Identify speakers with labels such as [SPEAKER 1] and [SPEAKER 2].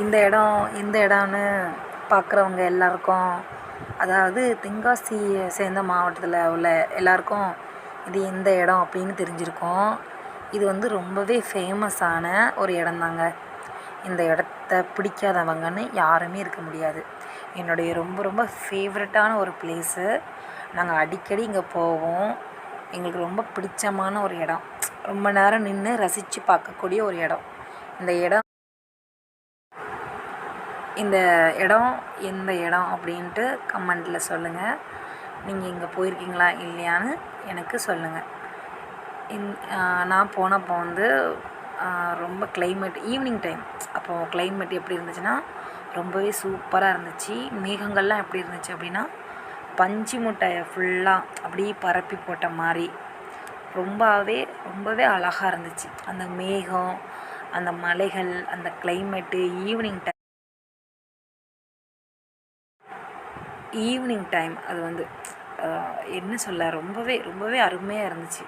[SPEAKER 1] இந்த இடம் எந்த இடம்னு பார்க்குறவங்க எல்லாருக்கும், அதாவது தென்காசியை சேர்ந்த மாவட்டத்தில் உள்ள எல்லாருக்கும் இது எந்த இடம் அப்படின்னு தெரிஞ்சிருக்கும். இது வந்து ரொம்பவே ஃபேமஸான ஒரு இடம்தாங்க. இந்த இடத்த பிடிக்காதவங்கன்னு யாருமே இருக்க முடியாது. என்னுடைய ரொம்ப ரொம்ப ஃபேவரட்டான ஒரு ப்ளேஸு. நாங்கள் அடிக்கடி இங்கே போவோம். எங்களுக்கு ரொம்ப பிடிச்சமான ஒரு இடம். ரொம்ப நேரம் நின்று ரசித்து பார்க்கக்கூடிய ஒரு இடம். இந்த இடம் இந்த இடம் எந்த இடம் அப்படின்ட்டு கமெண்டில் சொல்லுங்கள். நீங்கள் இங்கே போயிருக்கீங்களா இல்லையான்னு எனக்கு சொல்லுங்கள். நான் போனப்போ வந்து ரொம்ப கிளைமேட் ஈவினிங் டைம். அப்போது கிளைமேட் எப்படி இருந்துச்சுன்னா ரொம்பவே சூப்பராக இருந்துச்சு. மேகங்கள்லாம் எப்படி இருந்துச்சு அப்படின்னா பஞ்சு முட்டையை ஃபுல்லாக அப்படியே பரப்பி போட்ட மாதிரி ரொம்பவே அழகாக இருந்துச்சு. அந்த மேகம், அந்த மலைகள், அந்த கிளைமேட்டு ஈவினிங் டைம் அது வந்து என்ன சொல்ல ரொம்பவே அருமையாக இருந்துச்சு.